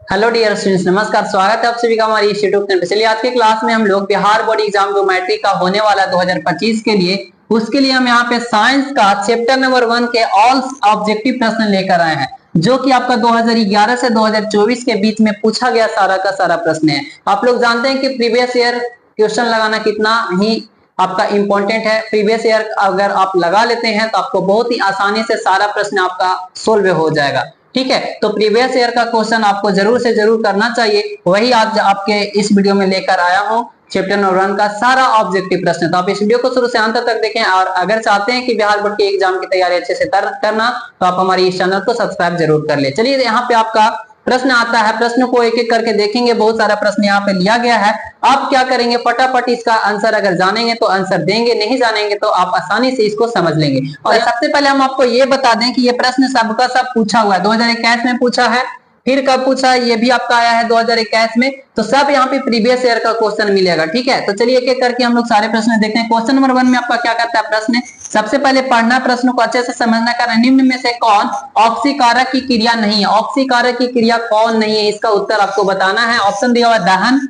Hello dear students, नमस्कार। स्वागत है आप सभी का हमारी इस यूट्यूब चैनल पे। चलिए आज के क्लास में हम लोग बिहार बोर्ड एग्जाम जो मैट्रिक का होने वाला 2025 के लिए, उसके लिए हम यहाँ पे साइंस का चैप्टर नंबर 1 के ऑल ऑब्जेक्टिव प्रश्न लेकर आए हैं, जो कि आपका 2011 से 2024 के बीच में पूछा गया सारा का सारा प्रश्न है। आप लोग जानते हैं कि प्रीवियस ईयर क्वेश्चन लगाना कितना ही आपका इंपॉर्टेंट है। प्रीवियस ईयर अगर आप लगा लेते हैं तो आपको बहुत ही आसानी से सारा प्रश्न आपका सोल्व हो जाएगा। ठीक है, तो प्रीवियस ईयर का क्वेश्चन आपको जरूर से जरूर करना चाहिए। वही आज आपके इस वीडियो में लेकर आया हूँ, चैप्टर नंबर 1 का सारा ऑब्जेक्टिव प्रश्न। तो आप इस वीडियो को शुरू से अंत तक देखें, और अगर चाहते हैं कि बिहार बोर्ड के एग्जाम की तैयारी अच्छे से करना, तो आप हमारे इस चैनल को सब्सक्राइब जरूर कर ले। चलिए यहाँ पे आपका प्रश्न आता है, प्रश्न को एक एक करके देखेंगे। बहुत सारा प्रश्न यहाँ पे लिया गया है। आप क्या करेंगे, फटाफट इसका आंसर अगर जानेंगे तो आंसर देंगे, नहीं जानेंगे तो आप आसानी से इसको समझ लेंगे। और सबसे पहले हम आपको ये बता दें कि ये प्रश्न सबका सब पूछा हुआ है, 2021 में पूछा है, फिर कब पूछा है ये भी आपका आया है 2021 में। तो सब यहाँ पे प्रीवियस ईयर का क्वेश्चन मिलेगा। ठीक है, तो चलिए एक एक करके हम लोग सारे प्रश्न देखते हैं। क्वेश्चन नंबर 1 में आपका क्या कहता है प्रश्न, सबसे पहले पढ़ना, प्रश्न को अच्छे से समझना का। निम्न में से कौन ऑक्सीकारक की क्रिया नहीं है? ऑक्सीकारक की क्रिया कौन नहीं है, इसका उत्तर आपको बताना है। ऑप्शन दिया हुआ दहन,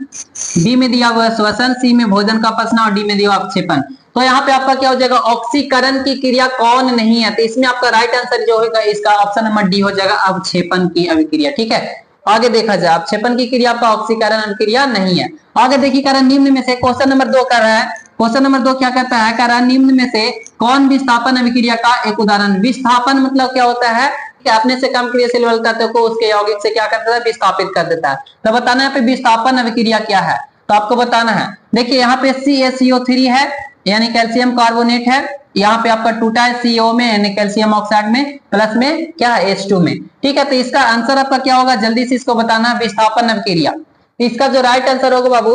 बी में दिया हुआ श्वसन, सी में भोजन का पचना और डी में दिया हुआ अवक्षेपण। तो यहाँ पे आपका क्या हो जाएगा, ऑक्सीकरण की क्रिया कौन नहीं है? तो इसमें आपका राइट आंसर जो होगा इसका ऑप्शन नंबर डी हो जाएगा, अवक्षेपण की अभिक्रिया। ठीक है, आगे देखा जाए, अवक्षेपण की क्रिया आपका ऑक्सीकरण अभिक्रिया नहीं है। आगे देखिए, कारण निम्न में से क्वेश्चन नंबर 2 कर रहा है। क्वेश्चन नंबर 2 क्या कहता है, कारण निम्न में से कौन विस्थापन अभिक्रिया का एक उदाहरण? विस्थापन मतलब क्या होता है कि अपने से कम क्रियाशील तत्व को उसके यौगिक से क्या करता है, विस्थापित कर देता है। तो बताना है यहाँ पे विस्थापन अभिक्रिया क्या है, तो आपको बताना है। देखिए यहाँ पे CaCO3 है, यानी कैल्शियम कार्बोनेट है। यहाँ पे आपका टूटा है CO में, यानी कैल्शियम ऑक्साइड में, प्लस में क्या है H2 में। ठीक है, तो इसका आंसर आपका क्या होगा, जल्दी से इसको बताना, विस्थापन अभिक्रिया। इसका जो राइट आंसर होगा बाबू,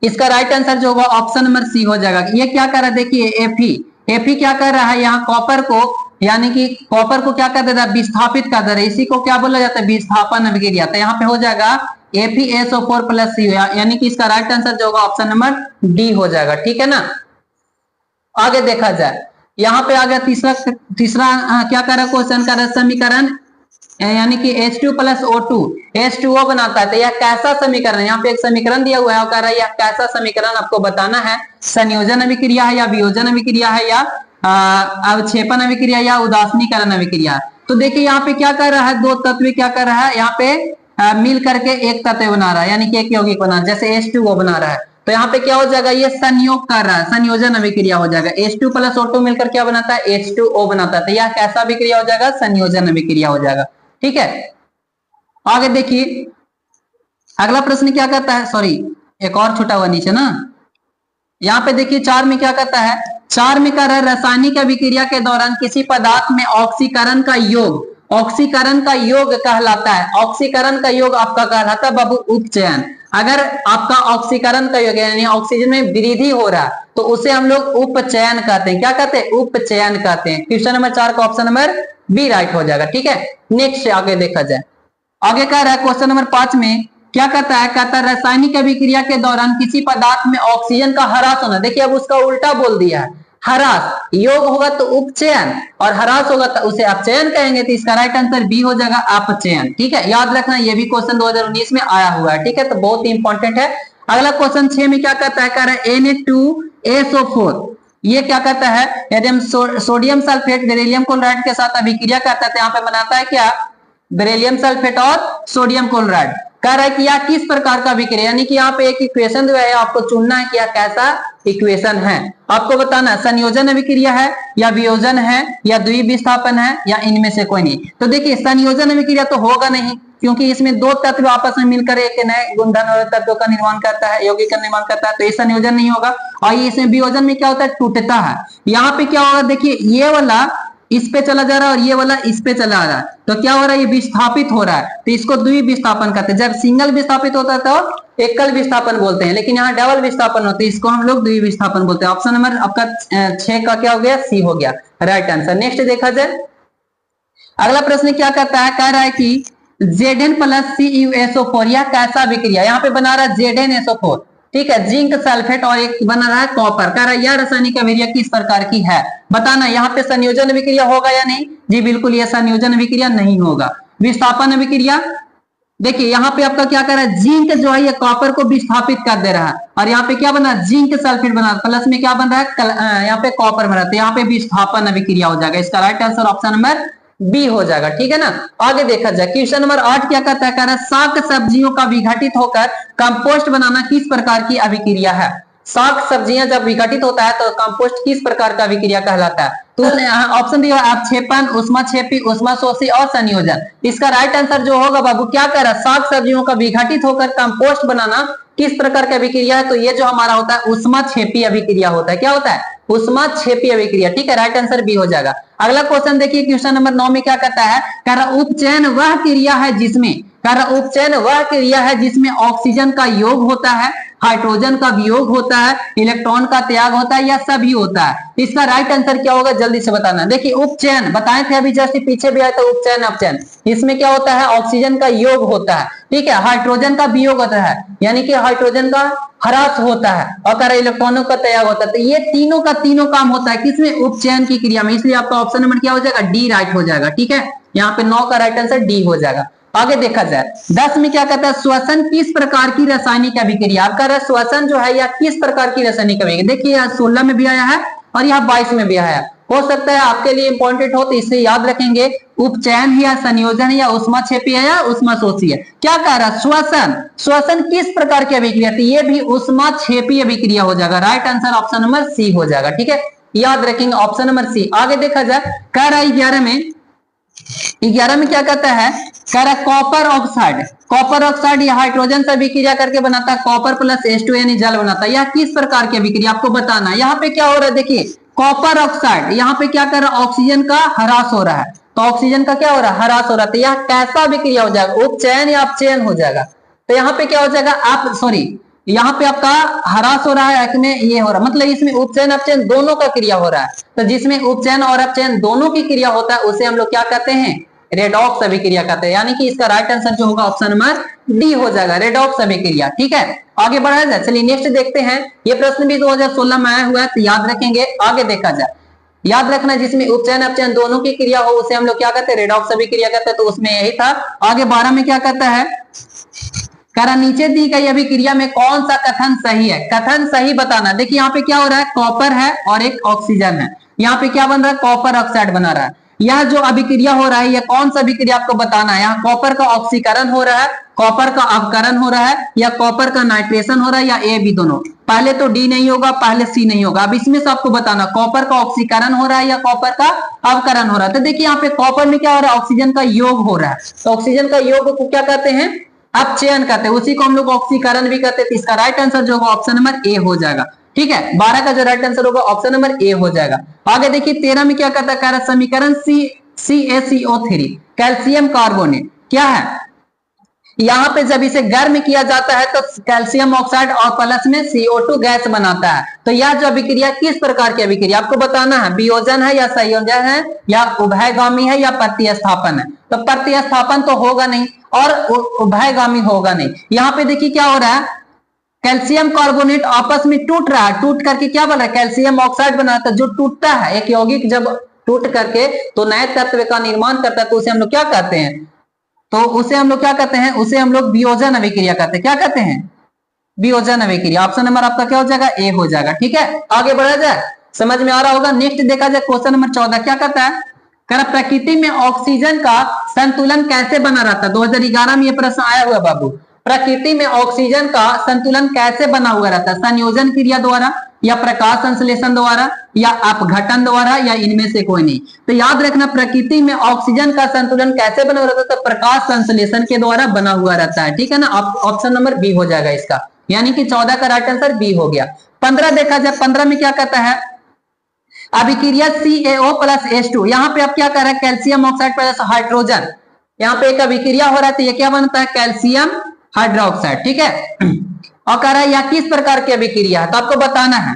इसका राइट आंसर जो होगा ऑप्शन नंबर सी हो जाएगा। ये क्या कर रहा है, देखिए Fe क्या कर रहा है, यहाँ कॉपर को, यानी कि कॉपर को क्या कर देता है, विस्थापित कर दे रहा है। इसी को क्या बोला जाता है, विस्थापन अभिक्रिया। तो यहाँ पे हो जाएगा FeSO4 प्लस CO, यानी कि इसका राइट आंसर जो होगा ऑप्शन नंबर डी हो जाएगा। ठीक है ना, आगे देखा जाए, यहाँ पे आ गया तीसरा क्या कर रहा है, क्वेश्चन कर रहा है समीकरण, यानी कि H2 प्लस O2 H2O बनाता है। तो यह कैसा समीकरण है, यहाँ पे एक समीकरण दिया हुआ है और कह रहा है यह कैसा समीकरण आपको बताना है। संयोजन अभिक्रिया है, या वियोजन अभिक्रिया है, या अवक्षेपण अभिक्रिया, या उदासीनीकरण अभिक्रिया। तो देखिए यहाँ पे क्या कर रहा है, दो तत्व क्या कर रहा है, यहाँ पे मिल करके एक तत्व बना रहा है, यानी कि एक यौगिक बना रहा है, जैसे H2O बना रहा है। तो यहाँ पे क्या हो जाएगा, ये संयोग कर रहा है, संयोजन अभिक्रिया हो जाएगा। H2 प्लस O2 मिलकर क्या बनाता है, H2O बनाता है। तो यह कैसा अभिक्रिया हो जाएगा, संयोजन अभिक्रिया हो जाएगा। ठीक है, आगे देखिए अगला प्रश्न क्या कहता है, सॉरी एक और छूटा हुआ नीचे ना, यहाँ पे देखिए 4 में क्या कहता है, 4 में कह रहा है रासायनिक अभिक्रिया के दौरान किसी पदार्थ में ऑक्सीकरण का योग, ऑक्सीकरण का योग कहलाता है। ऑक्सीकरण का योग आपका कहलाता है बाबू उपचयन। अगर आपका ऑक्सीकरण का योग यानी ऑक्सीजन में वृद्धि हो रहा है तो उसे हम लोग उपचयन कहते हैं। क्या कहते हैं, उपचयन कहते हैं। क्वेश्चन नंबर 4 का ऑप्शन नंबर बी राइट हो जाएगा। ठीक है, नेक्स्ट आगे देखा जाए, आगे कह रहा है क्वेश्चन नंबर 5 में क्या कहता है, कहता है रासायनिक अभिक्रिया के दौरान किसी पदार्थ में ऑक्सीजन का ह्रास होना। देखिए अब उसका उल्टा बोल दिया है, ह्रास, योग होगा तो उपचयन और ह्रास होगा तो उसे अपचयन कहेंगे। तो इसका राइट आंसर बी हो जाएगा, अपचयन। ठीक है, याद रखना, ये भी क्वेश्चन 2019 में आया हुआ है। ठीक है, तो बहुत ही इंपॉर्टेंट है। अगला क्वेश्चन 6 में क्या कहता है, कह रहा है Na2SO4, ये क्या कहता है, यदि हम सोडियम सल्फेट बेरिलियम क्लोराइड के साथ अभिक्रिया करता है तो यहाँ पे बनाता है क्या, बेरिलियम सल्फेट और सोडियम क्लोराइड। कह रहा है कि यह किस प्रकार का अभिक्रिया, यानी कि यहाँ पे एक इक्वेशन जो है आपको चुनना है कि यह कैसा इक्वेशन है। आपको बताना है संयोजन अभिक्रिया है, या वियोजन है, या द्विविस्थापन है, या इनमें से कोई नहीं। तो देखिए संयोजन अभिक्रिया तो होगा नहीं, क्योंकि इसमें दो तत्व आपस में मिलकर एक नए गुणधर्म वाले तत्व का निर्माण करता है, यौगिक का निर्माण करता है। तो ये संयोजन नहीं होगा। और इसमें वियोजन में क्या होता है, टूटता है। यहाँ पे क्या होगा, देखिए ये वाला इस पे चला जा रहा है और ये वाला इस पे चला आ रहा है, तो क्या हो रहा है, ये विस्थापित हो रहा है। तो इसको द्विविस्थापन कहते हैं। जब सिंगल विस्थापित होता है तो एकल विस्थापन बोलते हैं, लेकिन यहाँ डबल विस्थापन होता है, इसको हम लोग द्विविस्थापन बोलते हैं। ऑप्शन नंबर आपका 6 का क्या हो गया, सी हो गया राइट आंसर। नेक्स्ट देखा जाए, अगला प्रश्न क्या कहता है, कह रहा है कि Zn प्लस CuSO4 यह कैसा अभिक्रिया, यहाँ पे बना रहा है ZnSO4। ठीक है, जिंक सल्फेट और एक बना रहा है कॉपर। कह रहा है यह रासायनिक अभिक्रिया किस प्रकार की है, बताना। यहाँ पे संयोजन अभिक्रिया होगा या नहीं, जी बिल्कुल ये संयोजन अभिक्रिया नहीं होगा। विस्थापन अभिक्रिया, देखिए यहाँ पे आपका क्या कर रहा है, जिंक जो है ये कॉपर को विस्थापित कर दे रहा है, और यहाँ पे क्या बना, जिंक सल्फेट बना, प्लस में क्या बन रहा है, यहाँ पे कॉपर बना, तो यहाँ पे विस्थापन अभिक्रिया हो जाएगा। इसका right answer option number b हो जाएगा। ठीक है ना। आगे देखा जाए क्वेश्चन नंबर 8 क्या कहता है, कह रहा है शाक सब्जियों का विघटित होकर कंपोस्ट बनाना किस प्रकार की अभिक्रिया है। शाक सब्जियां जब विघटित होता है तो कंपोस्ट किस प्रकार का अभिक्रिया कहलाता है। तो ऑप्शन दिया अपक्षेपण, उष्माक्षेपी, उष्माशोषी और संयोजन। इसका राइट आंसर जो होगा बाबू क्या कह रहा है, शाक सब्जियों का विघटित होकर कंपोस्ट बनाना किस प्रकार का अभिक्रिया है, तो ये जो हमारा होता है उष्माक्षेपी अभिक्रिया होता है। क्या होता है, उष्माक्षेपी अभिक्रिया। ठीक है, राइट आंसर बी हो जाएगा। अगला क्वेश्चन देखिए क्वेश्चन नंबर 9 में क्या कहता है, कह रहा उपचयन वह क्रिया है जिसमें, कह रहा उपचयन वह क्रिया है जिसमें ऑक्सीजन का योग होता है, हाइड्रोजन का वियोग होता है, इलेक्ट्रॉन का त्याग होता है, या सभी होता है। इसका राइट आंसर क्या होगा जल्दी से बताना। देखिए उपचयन बताए थे अभी जस्ट पीछे भी आया था, उपचयन अपचयन, इसमें क्या होता है, ऑक्सीजन का योग होता है। ठीक है, हाइड्रोजन का वियोग होता है, यानी कि हाइड्रोजन का ह्रास होता है, और इलेक्ट्रॉनों का त्याग होता है। तो ये तीनों का तीनों काम होता है किसमें, उपचयन की क्रिया में। इसलिए आपका ऑप्शन नंबर क्या हो जाएगा, डी राइट हो जाएगा। ठीक है, यहाँ पे 9 का राइट आंसर डी हो जाएगा। आगे देखा जाए 10 में क्या कहता है, श्वसन किस प्रकार की रासायनिक अभिक्रिया। आपका श्वसन जो है या किस प्रकार की रासायनिक अभिक्रिया, देखिए यहाँ 16 में भी आया है और यहाँ 22 में भी आया है। हो सकता है आपके लिए इंपॉर्टेंट हो तो इसे याद रखेंगे, उपचयन है या संयोजन है या उष्माक्षेपी है या उष्माशोषी है। क्या कह रहा है, श्वसन, श्वसन किस प्रकार की अभिक्रिया थी, ये भी उष्माक्षेपी अभिक्रिया हो जाएगा। Right answer option number c हो जाएगा। ठीक है, याद रखेंगे ऑप्शन नंबर सी। आगे देखा जाए कह रहा है 11 में क्या कहता है, कह रहा है कॉपर ऑक्साइड, कॉपर ऑक्साइड या हाइड्रोजन से अभिक्रिया करके बनाता है, कॉपर प्लस H2 यानी जल बनाता है। यह किस प्रकार की अभिक्रिया आपको बताना है। यहाँ पे क्या हो रहा है, देखिए कॉपर ऑक्साइड यहाँ पे क्या कर रहा है, ऑक्सीजन का ह्रास हो रहा है, तो ऑक्सीजन का क्या हो रहा है, ह्रास हो रहा है। तो यह कैसा अभिक्रिया हो जाएगा, उपचयन या अपचयन हो जाएगा। तो यहाँ पे क्या हो जाएगा, आप सॉरी यहाँ पे आपका ह्रास हो रहा है, इसमें ये हो रहा है, मतलब इसमें उपचयन अपचयन दोनों का क्रिया हो रहा है। तो जिसमें उपचयन और अपचयन दोनों की क्रिया होता है उसे हम लोग क्या कहते हैं, रेडॉक्स अभिक्रिया कहते हैं। यानी कि इसका राइट आंसर जो होगा ऑप्शन नंबर डी हो जाएगा, रेडॉक्स अभिक्रिया। ठीक है, आगे बढ़ाया जाए। चलिए नेक्स्ट देखते हैं, ये प्रश्न भी 2016 में आया हुआ है तो याद रखेंगे। आगे देखा जाए, याद रखना जिसमें उपचयन अपचयन दोनों की क्रिया हो उसे हम लोग क्या कहते हैं, रेडॉक्स अभिक्रिया कहते हैं। तो उसमें यही था। आगे 12 में क्या कहता है, कह रहा नीचे दी गई अभिक्रिया में कौन सा कथन सही है, कथन सही बताना। देखिए यहाँ पे क्या हो रहा है, कॉपर है और एक ऑक्सीजन है, यहाँ पे क्या बन रहा है, कॉपर ऑक्साइड बना रहा है। यह जो अभिक्रिया हो रहा है यह कौन सा अभिक्रिया आपको बताना है। यहाँ कॉपर का ऑक्सीकरण हो रहा है, कॉपर का अपकरण हो रहा है, या कॉपर का नाइट्रेशन हो रहा है, या ए बी दोनों। पहले तो डी नहीं होगा, पहले सी नहीं होगा। अब इसमें से आपको बताना कॉपर का ऑक्सीकरण हो रहा है या कॉपर का अपकरण हो रहा है। तो देखिए यहाँ पे कॉपर में क्या हो रहा है, ऑक्सीजन का योग हो रहा है, तो ऑक्सीजन का योग को क्या कहते हैं, अपचयन कहते हैं, उसी को हम लोग ऑक्सीकरण भी कहते हैं। इसका राइट आंसर जो होगा ऑप्शन नंबर ए हो जाएगा। ठीक है, 12 का जो राइट आंसर होगा ऑप्शन नंबर ए हो जाएगा। आगे देखिए 13 में क्या कहता है, कह रहा समीकरण CaCO3 कैल्शियम कार्बोनेट क्या है। यहाँ पे जब इसे गर्म किया जाता है तो कैल्शियम ऑक्साइड और प्लस में CO2 गैस बनाता है। तो यह जो अभिक्रिया किस प्रकार की अभिक्रिया आपको बताना है, वियोजन है या संयोजन है या उभयगामी है या प्रतिस्थापन है। तो प्रतिस्थापन तो होगा नहीं और उभयगामी होगा नहीं। यहाँ पे देखिए क्या हो रहा है, कैल्शियम कार्बोनेट आपस में टूट रहा है, टूट करके क्या बन रहा है, कैल्शियम ऑक्साइड बना रहा है। जो टूटता है एक यौगिक जब टूट करके तो नए तत्व का निर्माण करता है तो उसे हम लोग क्या कहते हैं, तो उसे हम लोग क्या कहते हैं, उसे हम लोग वियोजन अभिक्रिया कहते हैं। क्या कहते हैं, वियोजन अभिक्रिया। ऑप्शन नंबर आपका क्या हो जाएगा, ए हो जाएगा। ठीक है, आगे बढ़ा जाए, समझ में आ रहा होगा। नेक्स्ट देखा जाए क्वेश्चन नंबर 14 क्या कहता है, कह रहा प्रकृति में ऑक्सीजन का संतुलन कैसे बना रहता है। 2011 में ये प्रश्न आया हुआ बाबू, प्रकृति में ऑक्सीजन का संतुलन कैसे बना हुआ रहता है, संयोजन क्रिया द्वारा या प्रकाश संश्लेषण द्वारा या अपघटन द्वारा या इनमें से कोई नहीं। तो याद रखना प्रकृति में ऑक्सीजन का संतुलन कैसे बना हुआ रहता है, तो प्रकाश संश्लेषण के द्वारा बना हुआ रहता है। ठीक है ना, ऑप्शन नंबर बी हो जाएगा इसका, यानी कि 14 का राइट आंसर बी हो गया। 15 देखा जाए, 15 में क्या कहता है, अभिक्रिया CaO प्लस H2, यहाँ पे आप क्या कर रहे हैं, कैल्शियम ऑक्साइड प्लस हाइड्रोजन, यहाँ पे एक अभिक्रिया हो रहा है तो ये क्या बनता है, कैल्शियम हाइड्रोक्साइड। ठीक है, और कह रहा है यह किस प्रकार की अभिक्रिया है, तो आपको बताना है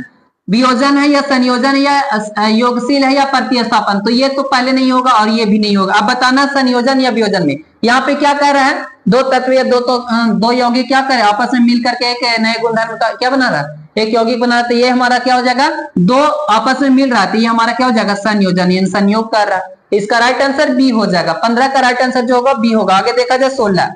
वियोजन है या संयोजन या योगशील है या प्रतिस्थापन। तो ये तो पहले नहीं होगा और ये भी नहीं होगा। अब बताना संयोजन या वियोजन में। यहाँ पे क्या कर रहा है, दो तत्व या दो यौगिक क्या करे आपस में मिल करके एक नए गुणधर्म का क्या बना रहा है, एक यौगिक बना रहा है। तो ये हमारा क्या हो जाएगा, दो आपस में मिल रहा है, तो ये हमारा क्या हो जाएगा, संयोजन यानी संयोग कर रहा है। इसका राइट आंसर बी हो जाएगा। 15 का राइट आंसर जो होगा बी होगा। आगे देखा जाए 16,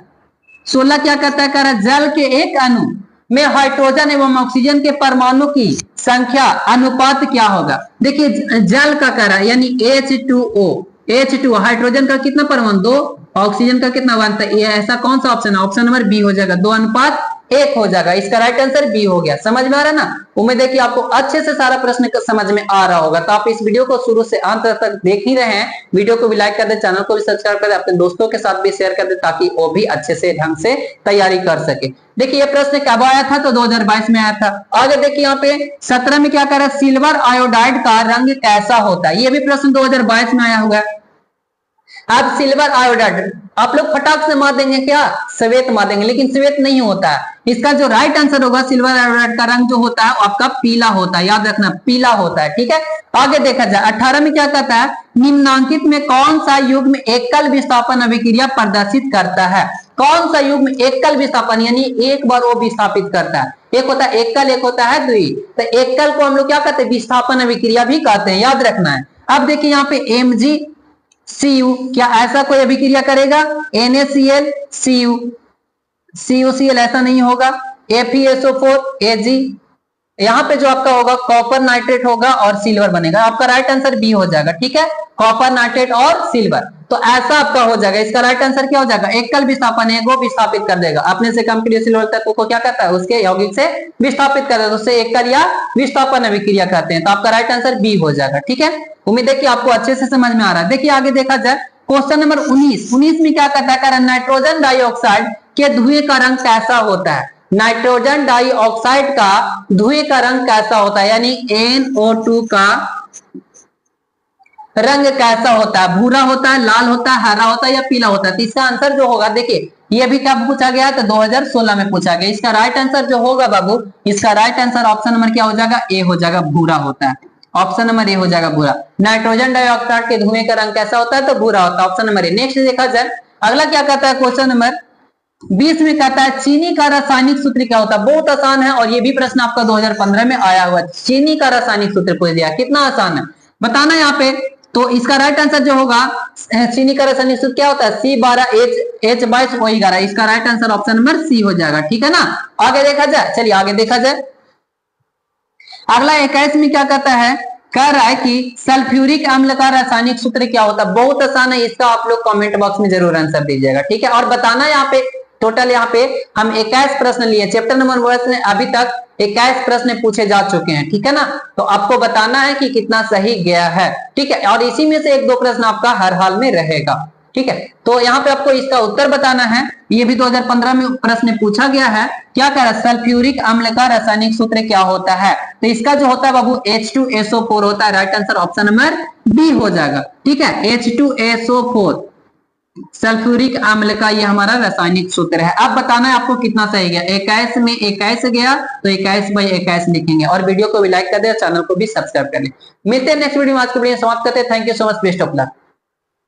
16 क्या कहता है, कह रहा है जल के एक अणु में हाइड्रोजन एवं ऑक्सीजन के परमाणु की संख्या अनुपात क्या होगा। देखिए जल का कह रहा है यानी H2O, H2 हाइड्रोजन का कितना परमाणु 2, ऑक्सीजन का कितना बनता है, ये ऐसा कौन सा ऑप्शन है, ऑप्शन नंबर बी हो जाएगा, 2:1 हो जाएगा। इसका राइट आंसर बी हो गया। समझ में आ रहा है ना। उम्मीद है कि आपको अच्छे से सारा प्रश्न समझ में आ रहा होगा। तो आप इस वीडियो को शुरू से अंत तक देख ही रहे हैं। वीडियो को भी लाइक कर दे, चैनल को भी सब्सक्राइब कर दे, अपने दोस्तों के साथ भी शेयर कर दे ताकि वो भी अच्छे से ढंग से तैयारी कर सके। देखिए ये प्रश्न कब आया था, तो 2022 में आया था। आगे देखिए यहाँ पे 17 में क्या कर रहा है, सिल्वर आयोडाइड का रंग कैसा होता है। ये भी प्रश्न 2022 में आया हुआ है। अब सिल्वर आयोडाइड आप लोग फटाक से मार देंगे क्या, श्वेत मार देंगे, लेकिन श्वेत नहीं होता है। इसका जो राइट आंसर होगा, सिल्वर आयोडाइड का रंग जो होता है आपका पीला होता है, याद रखना पीला होता है। ठीक है, आगे देखा जाए 18 में क्या कहता है, निम्नांकित में कौन सा युग्म एकल विस्थापन अभिक्रिया प्रदर्शित करता है। कौन सा युग्म एकल विस्थापन यानी एक बार वो विस्थापित करता है। एक होता है एकल, एक होता है द्वि। तो एकल को हम लोग क्या कहते हैं, विस्थापन अभिक्रिया भी कहते हैं, याद रखना है। अब देखिए यहाँ पे MgCu, क्या ऐसा कोई अभिक्रिया करेगा, NaCl Cu, CuCl ऐसा नहीं होगा, FeSO4 Ag, यहाँ पे जो आपका होगा कॉपर नाइट्रेट होगा और सिल्वर बनेगा। आपका राइट आंसर बी हो जाएगा। ठीक है, कॉपर नाइट्रेट और सिल्वर, तो ऐसा आपका हो जाएगा। इसका राइट आंसर क्या हो जाएगा, एकल विस्थापन है वो विस्थापित कर देगा। अपने से कम के लिए सिल्वर तत्व को क्या कहता है, उसके यौगिक से विस्थापित कर देगा, तो उससे एकल या विस्थापन अभिक्रिया कहते हैं। तो आपका राइट आंसर बी हो जाएगा। ठीक है, उम्मीद है कि आपको अच्छे से समझ में आ रहा है। देखिए आगे देखा जाए क्वेश्चन नंबर 19 में क्या कहता है, नाइट्रोजन डाइऑक्साइड के धुएं का रंग कैसा होता है। नाइट्रोजन डाइऑक्साइड का धुएं का रंग कैसा होता है, यानी NO2 का रंग कैसा होता है, भूरा होता है, लाल होता है, हरा होता है या पीला होता है। तो इसका आंसर जो होगा, देखिए ये भी क्या पूछा गया है, तो 2016 में पूछा गया। इसका राइट आंसर जो होगा बाबू, इसका राइट आंसर ऑप्शन नंबर क्या हो जाएगा, ए हो जाएगा, भूरा होता है। ऑप्शन नंबर ए हो जाएगा भूरा। नाइट्रोजन डाइऑक्साइड के धुएं का रंग कैसा होता है, तो भूरा होता है, ऑप्शन नंबर ए। नेक्स्ट देखा जाए अगला क्या कहता है, क्वेश्चन नंबर 20 में कहता है चीनी का रासायनिक सूत्र क्या होता है। बहुत आसान है और ये भी प्रश्न आपका 2015 में आया हुआ है। चीनी का रासायनिक सूत्र पूछ दिया, कितना आसान है बताना यहाँ पे। तो इसका राइट आंसर जो होगा, चीनी का रासायनिक सूत्र क्या होता है, C12H22O11। इसका right answer option number c हो जाएगा। ठीक है ना, आगे देखा जाए, चलिए आगे देखा जाए। अगला 21 में क्या कहता है, कह रहा है कि सल्फ्यूरिक अम्ल का रासायनिक सूत्र क्या होता है। बहुत आसान है, इसका आप लोग कमेंट बॉक्स में जरूर आंसर दीजिएगा। ठीक है, और बताना यहाँ पे टोटल यहाँ पे हम 21 प्रश्न लिए, चैप्टर नंबर 1 में अभी तक 21 प्रश्न पूछे जा चुके हैं। ठीक है ना, तो आपको बताना है कि कितना सही गया है। ठीक है, और इसी में से 1-2 प्रश्न आपका हर हाल में रहेगा। ठीक है, तो यहाँ पे आपको इसका उत्तर बताना है। ये भी 2015 में प्रश्न पूछा गया है। क्या कह रहा है, सल्फ्यूरिक अम्ल का रासायनिक सूत्र क्या होता है। तो इसका जो होता है बाबू H2SO4 होता है। Right answer option number b हो जाएगा। ठीक है, H2SO4 सल्फ्यूरिक अम्ल का ये हमारा रासायनिक सूत्र है। अब बताना है आपको कितना सही गया। 21 में 21 गया तो 21/21 लिखेंगे, और वीडियो को भी लाइक कर दे, चैनल को भी सब्सक्राइब कर ले। मिलते हैं नेक्स्ट वीडियो में। आज की वीडियो समाप्त करते हैं। Thank you so much, best of luck.